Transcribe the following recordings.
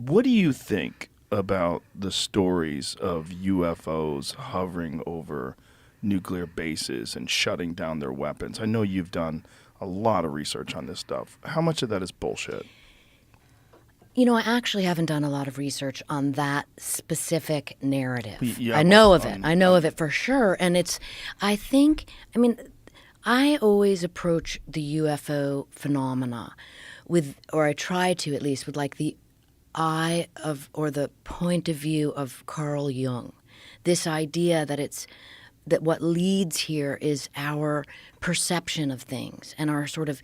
What do you think about the stories of UFOs hovering over nuclear bases and shutting down their weapons? I know you've done a lot of research on this stuff. How much of that is bullshit? You know, I actually haven't done a lot of research on that specific narrative. Yeah, I know of it. I know of it for sure. And I mean, I always approach the UFO phenomena or I try to at least, with like the eye of, or the point of view of Carl Jung. This idea that what leads here is our perception of things and our sort of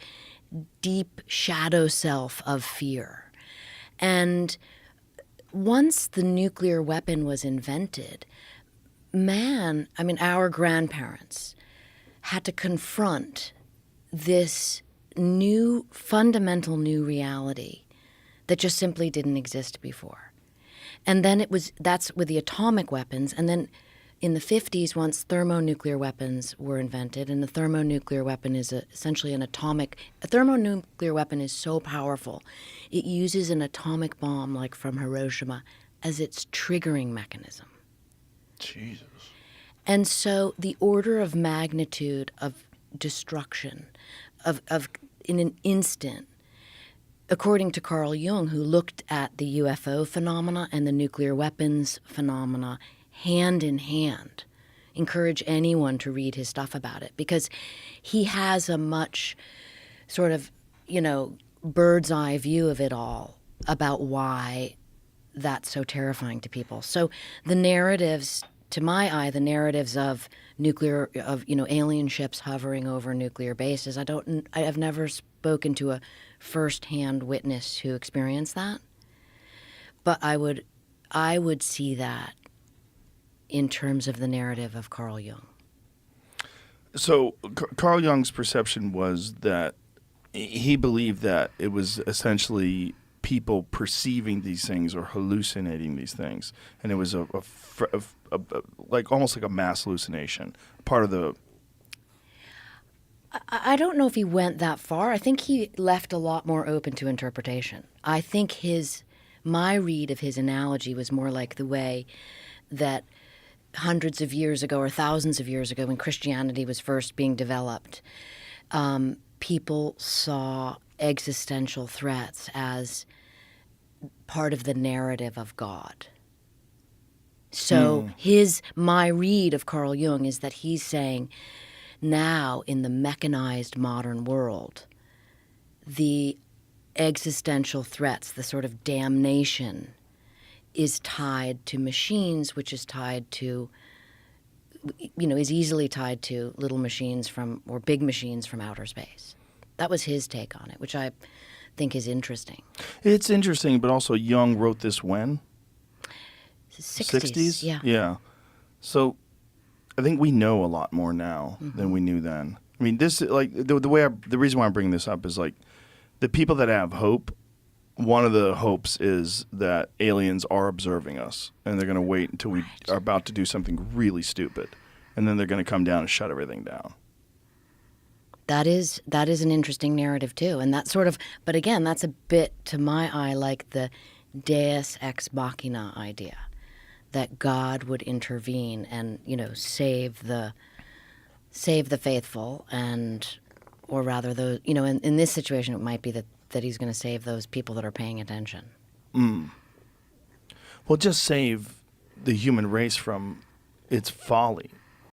deep shadow self of fear. And once the nuclear weapon was invented, our grandparents had to confront this fundamental new reality that just simply didn't exist before. And then that's with the atomic weapons. And then in the 50s, once thermonuclear weapons were invented, and the thermonuclear weapon is essentially a thermonuclear weapon is so powerful, it uses an atomic bomb like from Hiroshima as its triggering mechanism. Jesus. And so the order of magnitude of destruction of in an instant, according to Carl Jung, who looked at the UFO phenomena and the nuclear weapons phenomena hand in hand. Encourage anyone to read his stuff about it, because he has a much sort of, bird's eye view of it all about why that's so terrifying to people. So the narratives, to my eye, the narratives of alien ships hovering over nuclear bases, I have never spoken to a first-hand witness who experienced that, but I would see that in terms of the narrative of Carl Jung. So Carl Jung's perception was that he believed that it was essentially people perceiving these things or hallucinating these things, and it was almost like a mass hallucination. Part of the. I don't know if he went that far. I think he left a lot more open to interpretation. I think my read of his analogy was more like the way that hundreds of years ago or thousands of years ago, when Christianity was first being developed, people saw existential threats as part of the narrative of God. So my read of Carl Jung is that he's saying now in the mechanized modern world, the existential threats, the sort of damnation, is tied to machines, which is tied to, is easily tied to little machines or big machines from outer space. That was his take on it, which I think is interesting. It's interesting, but also Jung wrote this when? 60s? Yeah. Yeah. So I think we know a lot more now than we knew then. I mean, this, like, the reason why I'm bringing this up is, like, the people that have hope, one of the hopes is that aliens are observing us, and they're going to wait until we are about to do something really stupid, and then they're going to come down and shut everything down. That is an interesting narrative too, and that sort of, but again, that's a bit, to my eye, like the Deus ex machina idea, that God would intervene and save the faithful, or rather those, in this situation it might be that he's going to save those people that are paying attention. Well, just save the human race from its folly.